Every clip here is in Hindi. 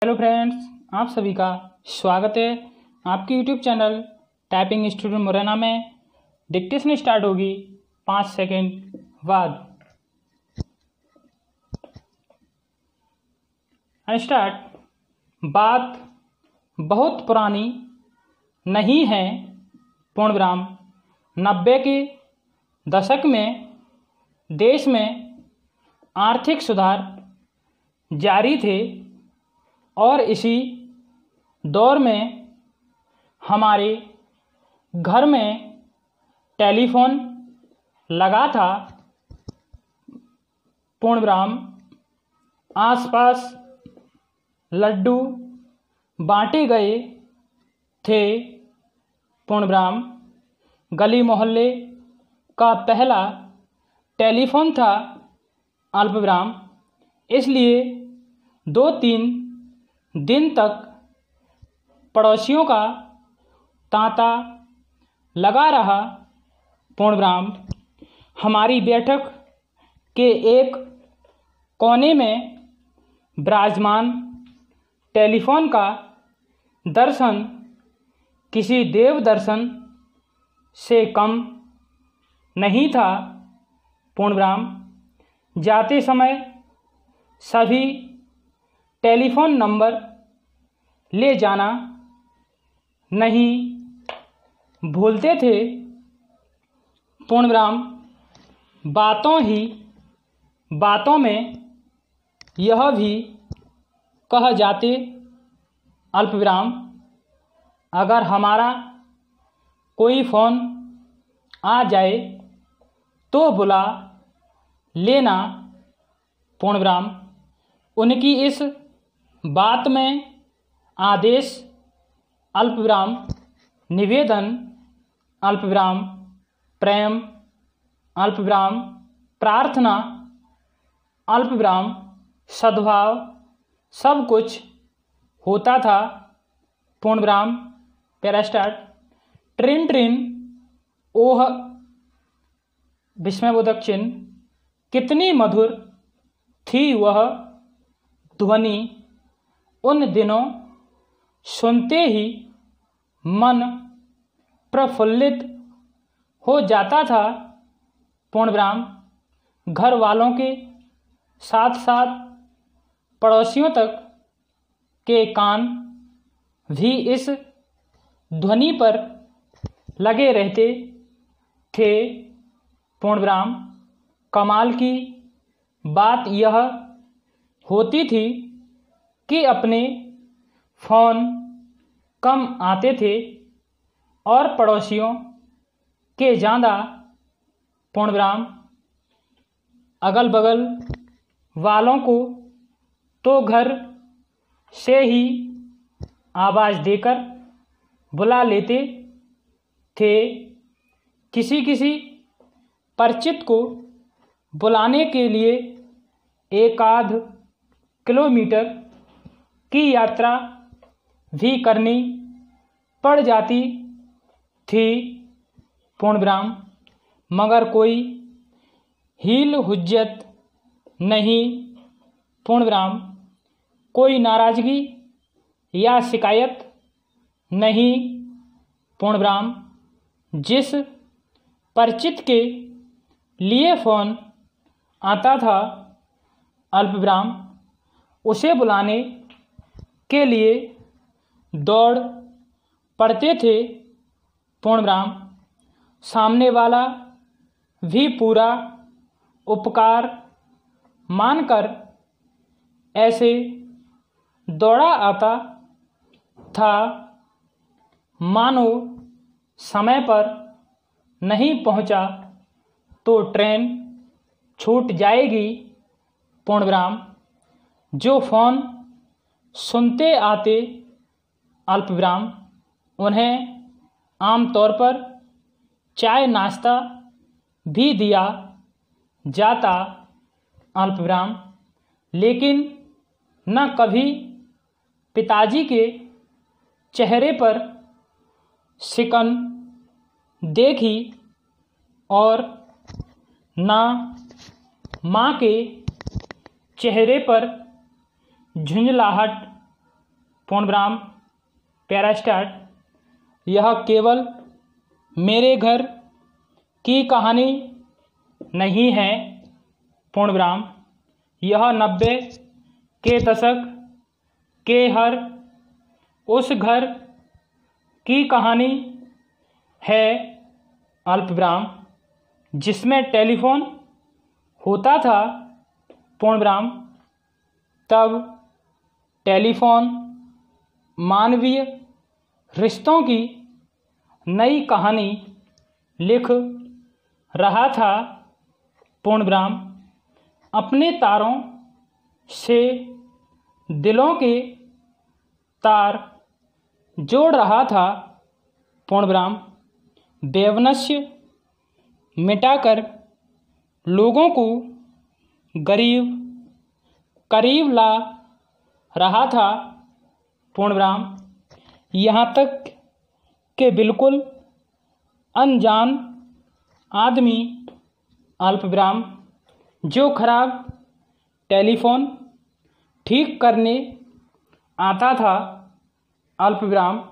हेलो फ्रेंड्स, आप सभी का स्वागत है आपके YouTube channel typing student Morena में। डिक्टेशन स्टार्ट होगी 5 सेकंड बाद। स्टार्ट। बात बहुत पुरानी नहीं है पूर्णविराम। 90 के दशक में देश में आर्थिक सुधार जारी थे और इसी दौर में हमारे घर में टेलीफोन लगा था पूर्णविराम। आसपास लड्डू बांटे गए थे पूर्णविराम। गली मोहल्ले का पहला टेलीफोन था अल्पविराम। इसलिए 2-3 दिन तक पड़ोसियों का तांता लगा रहा पूर्णविराम। हमारी बैठक के एक कोने में विराजमान टेलीफोन का दर्शन किसी देव दर्शन से कम नहीं था पूर्णविराम। जाते समय सभी टेलीफोन नंबर ले जाना नहीं भूलते थे पूर्णविराम। बातों में यह भी कह जाते अल्पविराम, अगर हमारा कोई फ़ोन आ जाए तो बुला लेना पूर्णविराम। उनकी इस बात में आदेश अल्पविराम, निवेदन अल्पविराम, प्रेम अल्पविराम, प्रार्थना अल्पविराम, सद्भाव सब कुछ होता था पूर्णविराम। Para start. ट्रिन ट्रिन ओह विस्मयबोधक चिन्ह, कितनी मधुर थी वह ध्वनि। उन दिनों सुनते ही मन प्रफुल्लित हो जाता था पूर्णविराम। घर वालों के साथ साथ पड़ोसियों तक के कान भी इस ध्वनि पर लगे रहते थे पूर्णविराम। कमाल की बात यह होती थी कि अपने फ़ोन कम आते थे और पड़ोसियों के ज़्यादा पूर्णविराम। अगल बगल वालों को तो घर से ही आवाज़ देकर बुला लेते थे। किसी परिचित को बुलाने के लिए 1-आध किलोमीटर की यात्रा भी करनी पड़ जाती थी पूर्णविराम। मगर कोई हील हुज्जत नहीं पूर्णविराम। कोई नाराज़गी या शिकायत नहीं पूर्णविराम। जिस परिचित के लिए फ़ोन आता था अल्पविराम, उसे बुलाने के लिए दौड़ पड़ते थे पूर्णविराम। सामने वाला भी पूरा उपकार मानकर ऐसे दौड़ा आता था मानो समय पर नहीं पहुंचा तो ट्रेन छूट जाएगी पूर्णविराम। जो फ़ोन सुनते आते अल्पविराम, उन्हें आमतौर पर चाय नाश्ता भी दिया जाता अल्पविराम। लेकिन न कभी पिताजी के चेहरे पर शिकन देखी और न माँ के चेहरे पर झुंझलाहट पूर्णविराम पैरा स्टार्ट। यह केवल मेरे घर की कहानी नहीं है पूर्णविराम, यह 90 के दशक के हर उस घर की कहानी है अल्पविराम जिसमें टेलीफोन होता था पूर्णविराम। तब टेलीफोन मानवीय रिश्तों की नई कहानी लिख रहा था पूर्णविराम। अपने तारों से दिलों के तार जोड़ रहा था पूर्णविराम। वैमनस्य मिटाकर लोगों को करीब ला रहा था पूर्णविराम। यहाँ तक कि बिल्कुल अनजान आदमी अल्पविराम जो खराब टेलीफोन ठीक करने आता था अल्पविराम,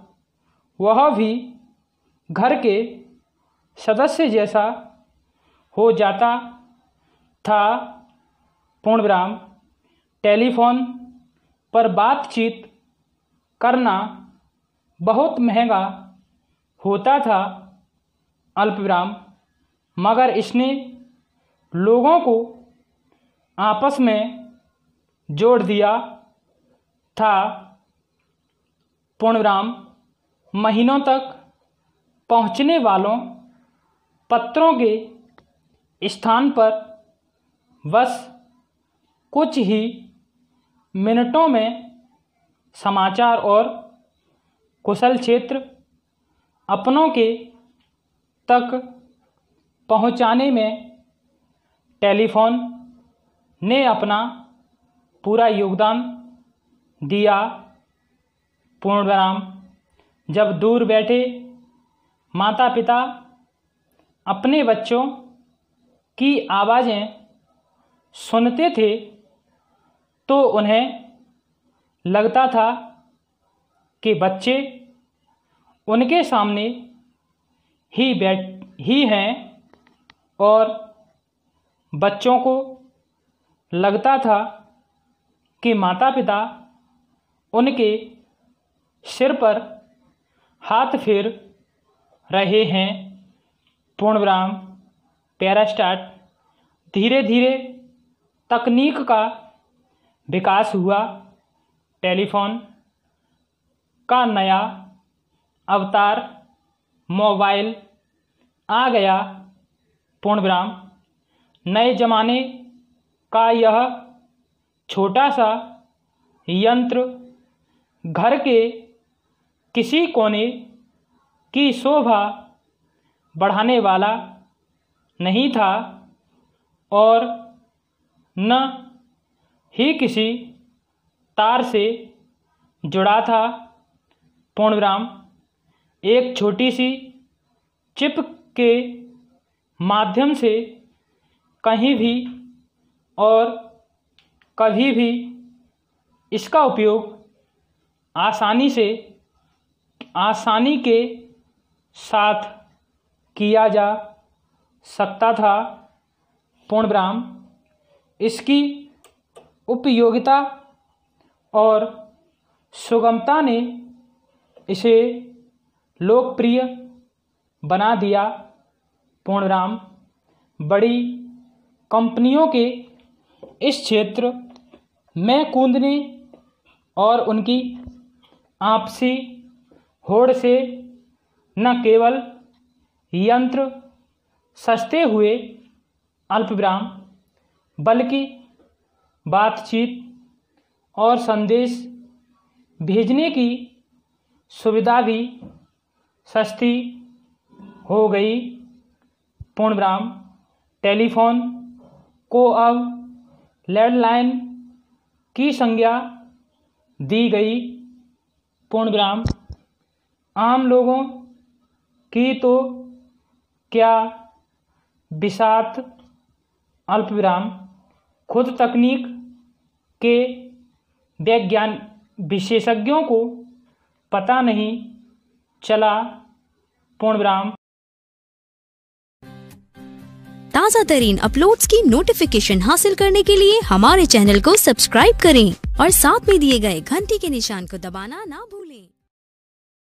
वह भी घर के सदस्य जैसा हो जाता था पूर्णविराम। टेलीफोन पर बातचीत करना बहुत महंगा होता था अल्पविराम, मगर इसने लोगों को आपस में जोड़ दिया था पूर्णविराम। महीनों तक पहुंचने वालों पत्रों के स्थान पर बस कुछ ही मिनटों में समाचार और कुशल क्षेत्र अपनों के तक पहुंचाने में टेलीफोन ने अपना पूरा योगदान दिया पूर्णविराम। जब दूर बैठे माता पिता अपने बच्चों की आवाज़ें सुनते थे तो उन्हें लगता था कि बच्चे उनके सामने ही हैं और बच्चों को लगता था कि माता पिता उनके सिर पर हाथ फेर रहे हैं पूर्णविराम पैरा स्टार्ट। धीरे धीरे तकनीक का विकास हुआ। टेलीफोन का नया अवतार मोबाइल आ गया पूर्णविराम। नए ज़माने का यह छोटा सा यंत्र घर के किसी कोने की शोभा बढ़ाने वाला नहीं था और न ही किसी तार से जुड़ा था पूर्णविराम। एक छोटी सी चिप के माध्यम से कहीं भी और कभी भी इसका उपयोग आसानी के साथ किया जा सकता था पूर्णविराम। इसकी उपयोगिता और सुगमता ने इसे लोकप्रिय बना दिया पूर्णविराम। बड़ी कंपनियों के इस क्षेत्र में कूदने और उनकी आपसी होड़ से न केवल यंत्र सस्ते हुए अल्पविराम बल्कि बातचीत और संदेश भेजने की सुविधा भी सस्ती हो गई पूर्णविराम। टेलीफोन को अब लैंडलाइन की संज्ञा दी गई पूर्णविराम। आम लोगों की तो क्या बिसात अल्पविराम खुद तकनीक के विशेषज्ञों को पता नहीं चला पूर्णविराम। ताज़ा तरीन अपलोड्स की नोटिफिकेशन हासिल करने के लिए हमारे चैनल को सब्सक्राइब करें और साथ में दिए गए घंटी के निशान को दबाना ना भूलें।